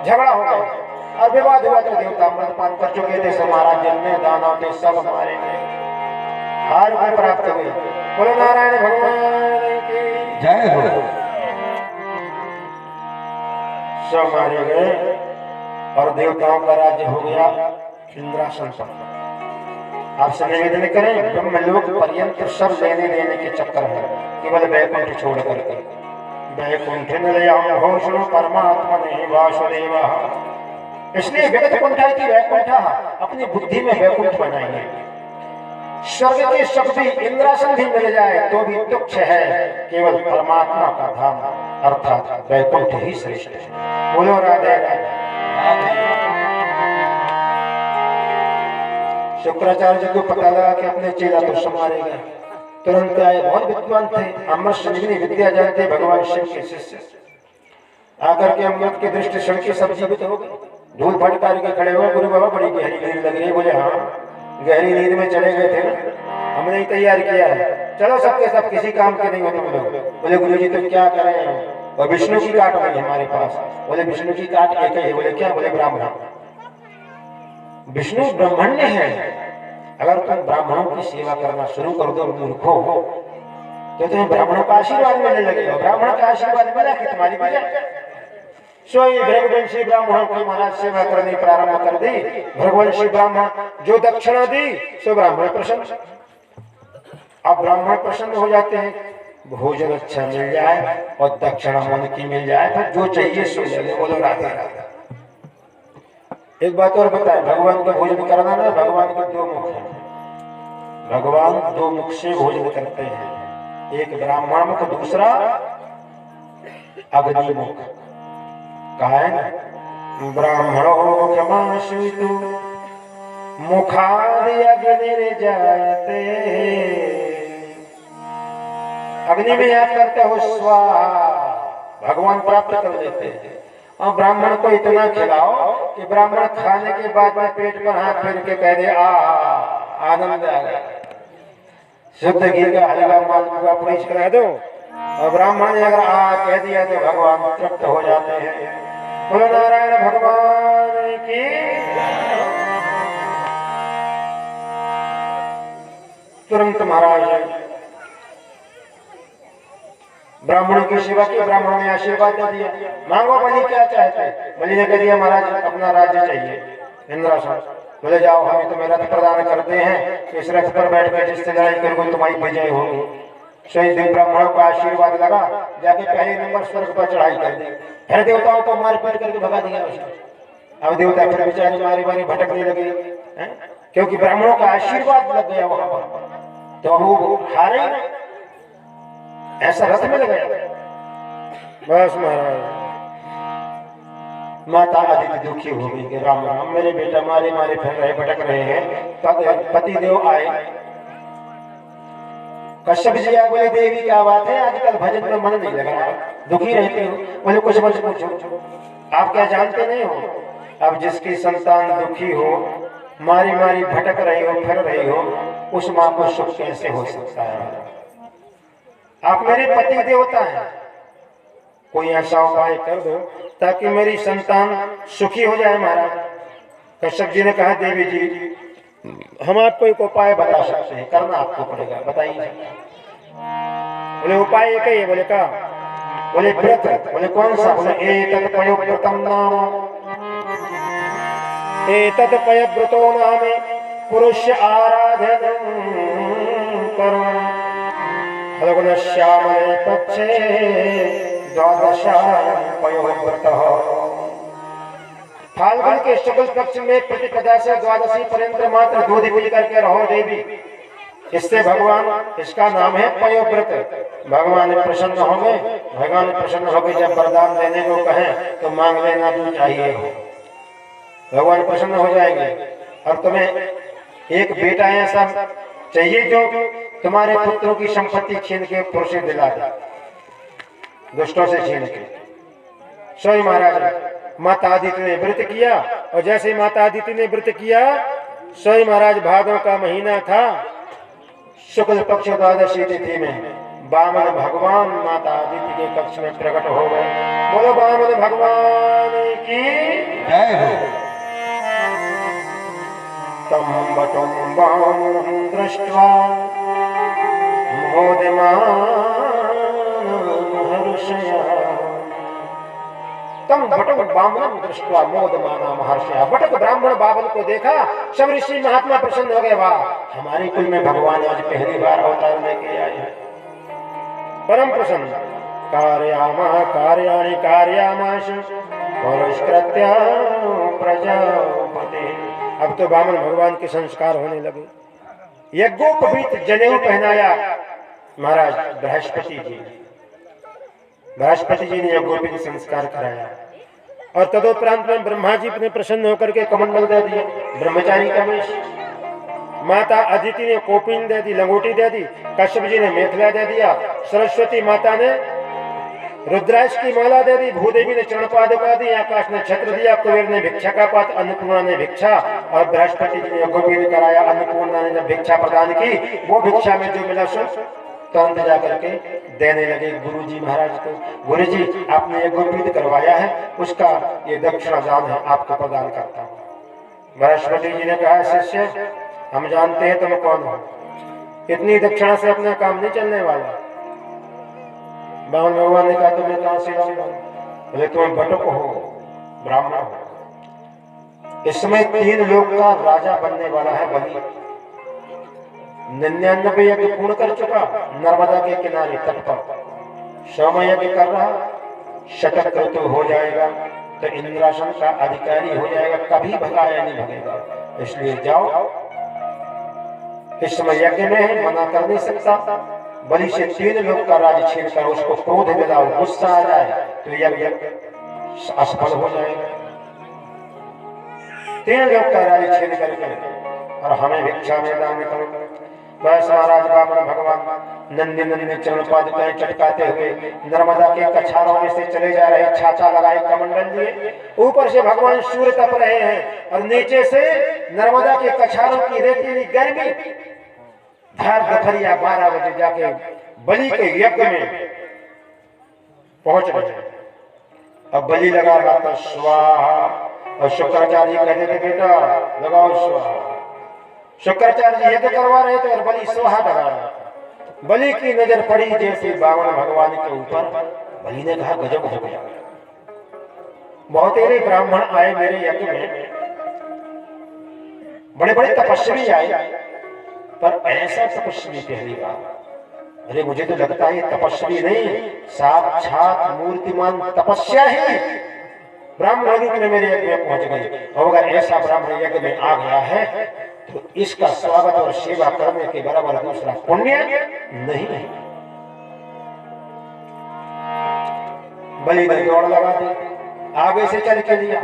झगड़ा हो गया और विवाद हुआ तो देवता अमृतपान कर चुके थे। सब महाराज जन्मे दानव थे सब मारे गए, हार को प्राप्त हुई। बोलो नारायण भगवान की जय हो। सब मारे गए और देवताओं का राज्य हो गया इंद्रासन पर। आपसे निवेदन करें, ब्रह्मलोक पर्यंत सब लेने देने के चक्कर है, केवल वैकुंठ छोड़ करके। वैकुंठ निलयं परमात्मा ने वासुदेव, इसलिए विगत कुंठा की वैकुंठ अपनी बुद्धि में वैकुंठ बनाइए। स्वर्ग के सुख भी इंद्रासन भी मिल जाए तो भी तुच्छ है, केवल परमात्मा का धाम अर्थात वैकुंठ ही श्रेष्ठ है। बोलो राधे राधे। शुक्राचार्य को पता लगा कि अपने चेला तो संभाले गए, तुरंत आए। बहुत विद्वान थे, अमृत संजीवनी विद्या जानते भगवान शिव के शिष्य। आकर के अमृत की दृष्टि सुन के सब जीवित हो गए, धूल फटकार के खड़े हुए। गुरु बाबा बड़ी गहरी नींद लग रही है। बोले हाँ, गहरी नींद में चले गए थे ना, हमने ही तैयार किया है, चलो सबके सब किसी काम के नहीं होते लोग। बोले गुरु जी तो क्या करें, और विष्णु की काट नहीं हमारे पास। बोले विष्णु की काट एक ही। बोले क्या? बोले ब्राह्मण। विष्णु ब्राह्मण्य है, अगर तुम ब्राह्मणों की सेवा करना शुरू कर दो मूर्खों तो तुम्हें ब्राह्मणों का आशीर्वाद मिलने लगेगा। ब्राह्मण का आशीर्वाद मिला कि तुम्हारी पूजा। सोई भृगवंशी ब्राह्मणों की महाराज सेवा करनी प्रारंभ कर दी। भृगवंशी ब्राह्मण जो दक्षिणा दी सो ब्राह्मण प्रसन्न। अब ब्राह्मण प्रसन्न हो जाते हैं, भोजन अच्छा मिल जाए और दक्षिणा मन की मिल जाए, फिर जो चाहिए सो ले। बोलो राधे राधे। एक बात और बताए, भगवान का भोजन करना ना, भगवान के दो मुख हैं। भगवान दो मुख से भोजन करते हैं, एक ब्राह्मण मुख, दूसरा अग्नि मुख। कहा है ना, ब्राह्मणो मुखमाश्रितो मुखादि अग्निर्जायते। अग्नि में याद करते हो स्वाहा, भगवान प्राप्त कर लेते हैं। और ब्राह्मण को इतना खिलाओ कि ब्राह्मण खाने के बाद में पेट पर हाथ फेर के कह दे आनंद आ गया। शुद्ध घी का हलवा मालपुआ पूरी करा दो और ब्राह्मण ने अगर कह दिया तो भगवान तृप्त हो जाते हैं। बोलो नारायण भगवान की। तुरंत महाराज ब्राह्मणों की सेवा की, ब्राह्मणों ने आशीर्वाद दे दिया। मांगो बलि क्या चाहते? बलि ने कह दिया महाराज अपना राज्य चाहिए, इंद्रासन। बोले जाओ, हम तुम्हें रथ प्रदान करते हैं, इस रथ पर बैठ कर जिससे लड़ाई करोगे तुम्हारी विजय होगी। शहीद ब्राह्मणों का आशीर्वाद लगा, जाके पहले नंबर स्वर्ग पर चढ़ाई कर दी। फिर देवताओं को मार पीट करके भगा दिया। अब देवता फिर बेचारे मारी मारी भटकने लगे, क्योंकि ब्राह्मणों का आशीर्वाद लग गया वहां पर, तो वो हारे ही नहीं। ऐसा रथ मिल गया। बस महाराज माता आदित्य दुखी हो गई कि राम राम, मेरे बेटा मारे मारे फिर रहे, भटक रहे हैं। पति देव आए। कश्यप जी आए, बोले देवी क्या बात है, आजकल भजन में मन नहीं लग रहा, दुखी रहते हो। बोले कुछ मत पूछो, आप क्या जानते नहीं हो, अब जिसकी संतान दुखी हो, मारी मारी भटक रही हो, फिर रही हो, उस माँ को सुख कैसे हो सकता है। आप मेरे पति देवता हैं, कोई ऐसा उपाय कर दो ताकि मेरी संतान सुखी हो जाए। महाराज कश्यप जी ने कहा देवी जी हम आपको एक उपाय बता सकते हैं, करना आपको पड़ेगा, बताइए। बोले उपाय एक ही। बोले का? बोले व्रत। बोले कौन सा? बोले एतत् पयोव्रतं नाम, एतत् पयव्रतो नाम पुरुष आराधनं कर्म फल्गुनश्यामले पक्षे द्वादशायं पयोव्रतः। फाल्गुन के शुक्ल पक्ष में प्रतिपदा से द्वादशी पर्यंत मात्र दूध पी करके रहो देवी, इससे भगवान, इसका नाम है पयोव्रत। भगवान प्रसन्न होंगे। भगवान प्रसन्न होकर जब वरदान देने को कहें तो मांग लेना जो चाहिए हो, भगवान प्रसन्न हो जाएंगे। और तुम्हें एक बेटा ऐसा चाहिए जो तुम्हारे पुत्रों की संपत्ति छीन के पुरुष दिला दे, दुष्टों से छीन के। सोई महाराज माता आदित्य ने व्रत किया, और जैसे माता आदित्य ने व्रत किया, सोई महाराज भादों का महीना था, शुक्ल पक्ष द्वादशी तिथि में वामन भगवान माता आदित्य के कक्ष में प्रकट हो गए। बोलो वामन भगवान की। जय हो। तं वटुं वामनं दृष्ट्वा मोदमानमहर्षया। तम बटक ब्राह्मण दृष्टवा मोदमाना महर्षया। बटक ब्राह्मण बावन को देखा, सब ऋषि महात्मा प्रसन्न हो गए। वाह, हमारे कुल में भगवान आज पहली बार अवतार लेके आए हैं। परम प्रसन्न। कार्यामा कार्याणि कार्यामाश पुरस्कृत्य प्रजापति। अब तो ब्राह्मण भगवान के संस्कार होने लगे। यज्ञोपवीत जनेऊ पहनाया महाराज बृहस्पति जी। बृहस्पति जी ने यज्ञोपवीत संस्कार कराया और तदोपरांत में ब्रह्मा जी ने प्रसन्न होकर के कमंडल दे दिया, ब्रह्मचारी का वेश। माता अदिति ने कोपिन दे दी, लंगोटी दे दी। कश्यप जी ने मेखला दे दिया। सरस्वती माता ने रुद्राक्ष की माला दे दी। भूदेवी ने चरण पादुका दी। आकाश ने छत्र दिया। कुबेर ने भिक्षा का पात्र, अन्नपूर्णा ने भिक्षा, और बृहस्पति जी ने यज्ञोपवीत कराया। अन्नपूर्णा ने जब भिक्षा प्रदान की, वो भिक्षा में जो मिला सो तुरंत जा करके देने लगे गुरु जी महाराज को। गुरु जी, आपने यज्ञोपवीत करवाया है, उसका ये दक्षिणा दान है, आपको प्रदान करता हूँ। बृहस्पति जी ने कहा, शिष्य, हम जानते हैं तुम कौन हो, इतनी दक्षिणा से अपना काम नहीं चलने वाला। बामन भगवान ने कहा, तुम्हें कहां से लाऊंगा? बोले, तुम बटुक हो, ब्राह्मण हो। इस समय 3 लोक का राजा बनने वाला है बलि। 99 यज्ञ पूर्ण कर चुका, नर्मदा के किनारे तट पर 100 यज्ञ कर रहा, शतक ऋतु हो जाएगा तो इंद्रासन का अधिकारी हो जाएगा, कभी भगाया नहीं भगेगा। इसलिए जाओ, इस समय यज्ञ में है, मना कर नहीं सकता। बलि से 3 लोग का राज छीन कर उसको क्रोध दिलाओ, गुस्सा आ जाए तो यज्ञ असफल हो जाएगा। 3 लोग का राज छीन करके और हमें भिक्षा में दान करो। बस महाराज बामन भगवान नन्हे नन्हे चरण पादुकाएं चटकाते हुए नर्मदा के कछारों में से चले जा रहे, छाता लगाए, कमंडल लिए। ऊपर से भगवान सूर्य तप रहे हैं और नीचे से नर्मदा के कछारों की रेतीली गर्मी। धार दोपहरिया 12 बजे जाके बलि के यज्ञ में पहुंच गए। अब बलि लगा रहा था स्वाहा, और शुक्राचार्य कहते थे, बेटा लगाओ स्वाहा। शुक्राचार्य जी यज्ञ करवा रहे थे और बलि स्वाहा लगा रहा था। बलि की नजर पड़ी जैसे बामन भगवान के ऊपर। बलि ने कहा, गजब हो गया, बहुत तेरे ब्राह्मण आए मेरे यज्ञ में, बड़े बड़े तपस्वी आए, पर ऐसा तपस्वी पहली बार। अरे मुझे तो लगता है तपस्वी नहीं, साक्षात मूर्तिमान तपस्या ही ब्राह्मण रूप में मेरे यज्ञ में पहुंच गई। और अगर ऐसा ब्राह्मण यज्ञ में आ गया है तो इसका स्वागत और सेवा करने के बराबर दूसरा पुण्य नहीं है। बलि ने दौड़ लगा दी, आगे से चल के लिया।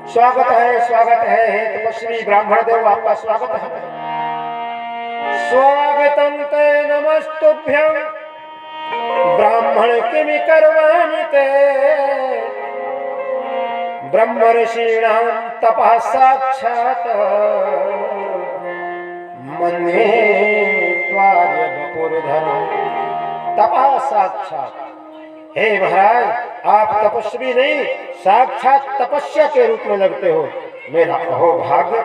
स्वागत है तपस्वी ब्राह्मण देव, आपका स्वागत है। स्वागतं ते नमस्तुभ्यं ब्राह्मण किमि करवाणि ते। ब्रह्मर्षीणां तपः साक्षात् मन्ये त्वार्य वपुर्धरम्। तपः साक्षात्, हे महाराज, आप तपस्वी नहीं, साक्षात तपस्या के रूप में लगते हो। मेरा अहो भाग्य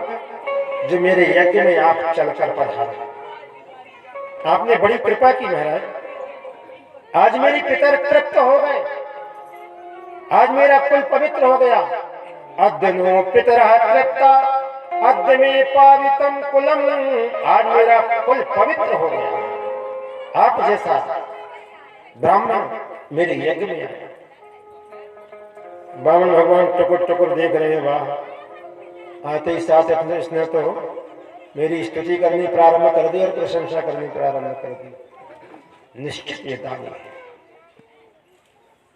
जो मेरे यज्ञ में आप चलकर पधारे। आपने बड़ी कृपा की महाराज। आज मेरी पितर तृप्त हो गए, आज मेरा कुल पवित्र हो गया। अद्य नो पितरः तृप्ता अद्य मे पावितम कुलम। आज मेरा कुल पवित्र हो गया। आप जैसा ब्राह्मण मेरे यज्ञ में आए। बामन भगवान टुकुर टुकुर देख रहे हैं। वाह, आते ही साथ अपने इसने तो मेरी स्तुति करनी प्रारंभ कर दी और प्रशंसा करनी प्रारंभ कर दी। निश्चित ये दानी है।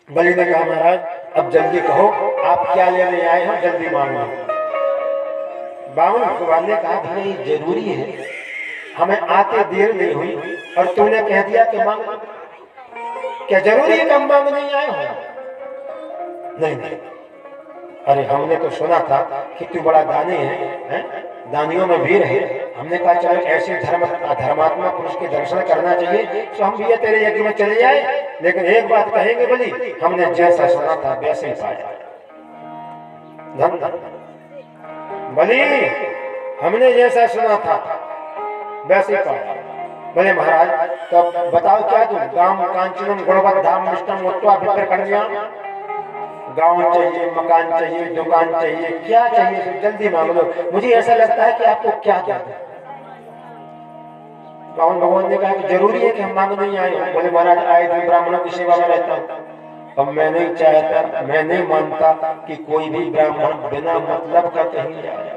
बलि ने कहा, महाराज अब जल्दी कहो, आप क्या लेने आए हो, जल्दी मांगो। बामन भगवान ने कहा, भाई जरूरी है, हमें आते देर नहीं हुई और तूने कह दिया कि मांगो। क्या जरूरी है कि हम मांगने आए हो? नहीं, अरे हमने तो सुना था कि तू बड़ा दानी है, दानियों में वीर है। हमने कहा चलो ऐसे धर्मात्मा पुरुष के दर्शन करना चाहिए, तो हम भी ये तेरे यज्ञ में चले जाए। लेकिन एक बात कहेंगे बलि, हमने जैसा सुना था वैसे ही पाया। धन धन बलि हमने जैसा सुना था वैसे पाया। बोले महाराज तो बताओ क्या तुम गांव कांचनम गुणवत्ताम मिष्टम उत्वा विप्र कन्या, गांव चाहिए, मकान चाहिए, दुकान चाहिए, क्या चाहिए तो जल्दी मांग लो, मुझे ऐसा लगता है कि आपको क्या चाहिए। रावण भगवान ने कहा कि जरूरी है कि हम मांगने नहीं आए। बोले महाराज आए थे ब्राह्मणों की सेवा में रहता हूँ, अब मैं नहीं चाहता, मैं नहीं मानता कि कोई भी ब्राह्मण बिना मतलब का कहीं जाए।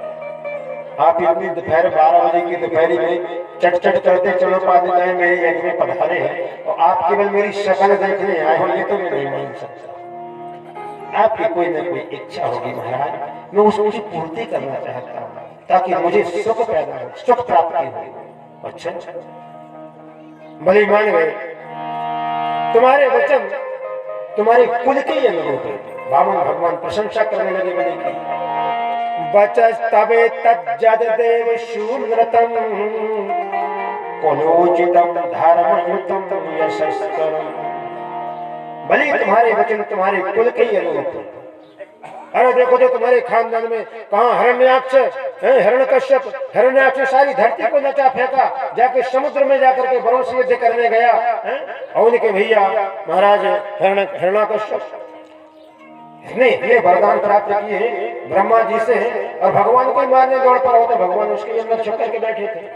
आप इतनी दोपहर 12 बजे की दोपहरी में चट चट करते चलो पादे जाए मेरे यज्ञ में पधारे हैं और आप केवल मेरी शक्ल देखने आए हो, ये तो मैं नहीं मान सकता। आपकी कोई न कोई इच्छा होगी महाराज, मैं उसकी पूर्ति करना चाहता हूँ ताकि मुझे सुख पैदा हो, सुख प्राप्ति हो। अच्छा भले मान गए, तुम्हारे वचन तुम्हारे कुल के अनुरूप है। वामन भगवान प्रशंसा करने लगे बलि की। वचस्तवे तज्जद देव शून्रतम कोलोचितम धर्मयुतम यशस्करम। बलि तुम्हारे वचन तुम्हारे कुल के अनुरूप है। अरे देखो तो तुम्हारे खानदान में कहाँ हिरण्याक्ष हिरण्यकश्यप, हिरण्याक्ष ने सारी धरती को नचा फेंका, जाके समुद्र में जाकर के वरुण से युद्ध करने गया और उनके भैया महाराज हिरण्याकश्यप इतने वरदान प्राप्त किए ब्रह्मा जी से और भगवान को मारने दौड़ पर होते, भगवान उसके अंदर छुप करके बैठे थे।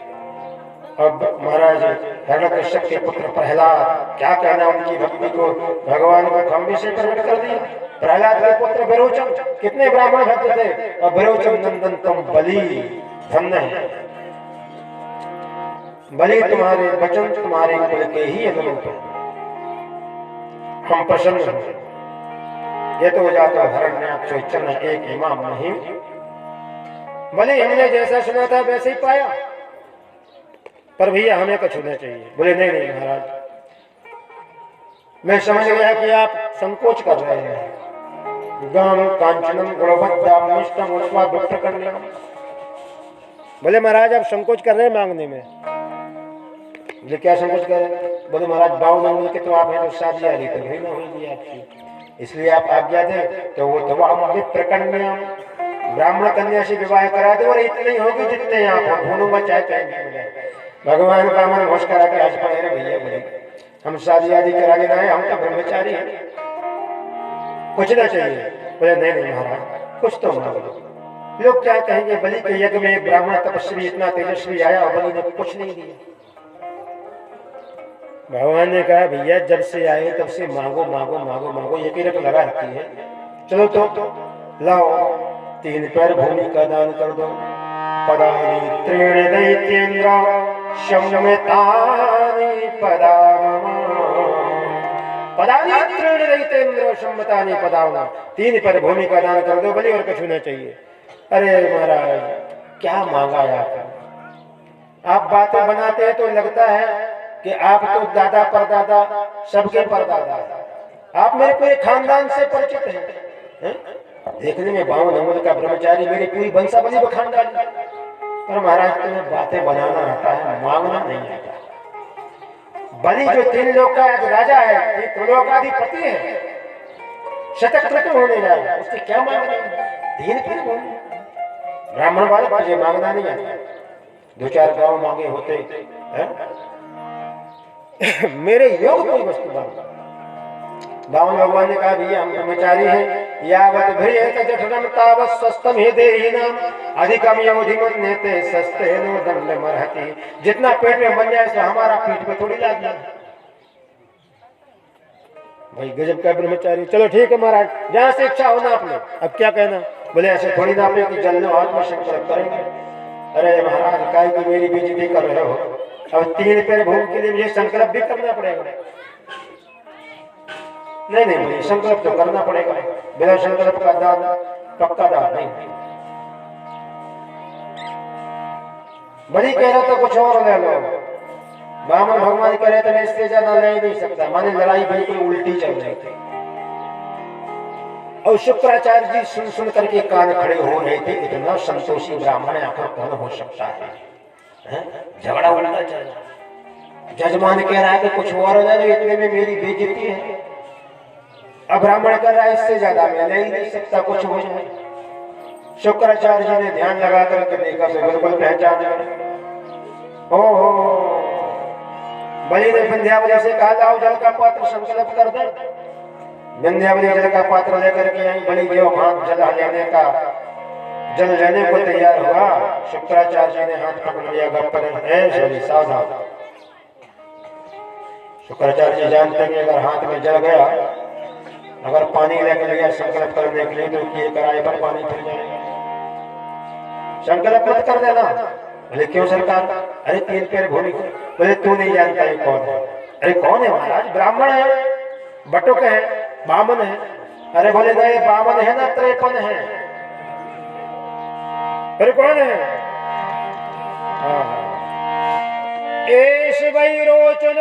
अब महाराज हिरण्यकश्यप के पुत्र प्रहलाद, क्या कहना उनकी भक्ति को, भगवान को खंबे से प्रकट कर दिया। प्रहलाद के पुत्र विरोचन, कितने ब्राह्मण भक्त थे, और विरोचन नंदन तुम बलि धन्य है। बलि तुम्हारे वचन तुम्हारे कुल के ही अनुरूप है, हम प्रसन्न हैं। ये तो हो जाता हिरण्याक्ष चरण एक इमाम नहीं। भले हमने जैसा सुना था वैसे ही पाया, पर भैया हमें कुछ होना चाहिए। बोले नहीं नहीं महाराज, मैं समझ गया कि आप संकोच कर रहे हैं। गाम कांचनम गुणवत्ताम मिष्टम उत्वा विप्र कन्या। बोले महाराज आप संकोच कर रहे हैं मांगने में। बोले क्या संकोच कर रहे हैं? बोले महाराज 52 अंगुल के तो आप हैं, तो शादी आ रही तो भाई ना हुई आपकी, इसलिए आप आज्ञा दें तो वो तो विप्र कन्या ब्राह्मण कन्या से विवाह करा दो और इतनी होगी जितने आप भूलूंगा चाहे चाहे। भगवान का मन घोष करा के आज पढ़े भैया, बोले हम शादी आदि करा के लाए, हम तो ब्रह्मचारी हैं, कुछ ना चाहिए। बोले नहीं नहीं महाराज कुछ तो मांग लो। लोग क्या कहेंगे, बलि के यज्ञ में एक ब्राह्मण तपस्वी इतना तेजस्वी आया और बलि ने कुछ नहीं दिया। भगवान ने कहा भैया जब से आए तब से मांगो मांगो मांगो मांगो, एक ही रख लगा रखी है। चलो तो लाओ 3 पैर भूमि का दान कर दो। पदानि त्रीण दैत्येन्द्र शम्यतानि पदाम, पदानि त्रीण दैत्येन्द्र शम्यतानि पदाम, 3 पैर भूमि का दान कर दो बलि, और कुछ होना चाहिए। अरे महाराज क्या मांगा आप बातें बनाते हैं तो लगता है कि आप तो दादा परदादा सबके परदादा हैं, आप मेरे पूरे खानदान से परिचित हैं। देखने में 52 अंगुल का ब्रह्मचारी, मेरी पूरी वंशावली बखान डाली, पर महाराज तुम्हें बातें बनाना आता है, मांगना नहीं आता। बलि जो 3 लोक का राजा है, त्रिलोकाधिपति है, शतक्रतु होने जाएगा, उसके क्या मांगना है? ब्राह्मण वाले तुझे मांगना नहीं आता, 2-4 गाँव मांगे होते हैं मेरे योग कोई वस्तु मांगा। बावन भगवान ने कहा भैया हम ब्रह्मचारी हैं, यावत भ्रियते जठरम तावत स्वस्थम हि देहिनाम अधिकम योधिमन्यते सस्तेनो दंडमर्हति। जितना पेट में बन जाए हमारा पीठ पे थोड़ी लाद है। भाई गजब का ब्रह्मचारी। चलो ठीक है महाराज, जहाँ से इच्छा होना आपने, अब क्या कहना? बोले ऐसे थोड़ी ना आपने कि जल लो हाथ में संकल्प करेंगे। अरे महाराज काय की मेरी बेइज्जती कर रहे हो? अब 3 पैर भूमि के लिए मुझे संकल्प भी करना पड़ेगा। नहीं नहीं मुझे संकल्प तो करना पड़ेगा, बिना संकल्प का दान पक्का दान नहीं। बलि कह रहा था कुछ और ले लो, बामन भगवान कह रहे थे मैं इससे ज्यादा ले नहीं सकता। माने लड़ाई बिल्कुल उल्टी चल रही थी और शुक्राचार्य जी सुन सुन करके कान खड़े हो रहे थे। इतना संतोषी ब्राह्मण आखिर कौन हो सकता है? झगड़ा उल्टा चल रहा, जजमान कह रहा है कि कुछ और हो जाए, इतने में मेरी बेइज्जती है। अब ब्राह्मण कह रहा है इससे ज्यादा मैं ले ही नहीं सकता, कुछ हो जाए। शुक्राचार्य जी ने ध्यान लगा करके देखा तो बिल्कुल पहचान गए। ओहो, बलि ने विंध्यावली से कहा जाओ जल का पात्र संकल्प कर दे। विंध्यावली जल का पात्र लेकर के आई। बलि जो हाथ जल लेने को तैयार हुआ, शुक्राचार्य जी ने हाथ पकड़ लिया। गप्पर सावधान। शुक्राचार्य जी जानते हैं अगर हाथ में जल गया, अगर पानी लेकर लिया संकल्प करने के लिए, तो किए कराए पर पानी फिर जाएगा। संकल्प मत कर देना। बोले क्यों सरकार? अरे 3 पैर भूमि। बोले तू नहीं जानता ये कौन है? अरे कौन है महाराज? ब्राह्मण है, बटुक है, बामन है। अरे बोले ना ये बामन है ना 53 है। अरे कौन है? हाँ, एस वै रोचन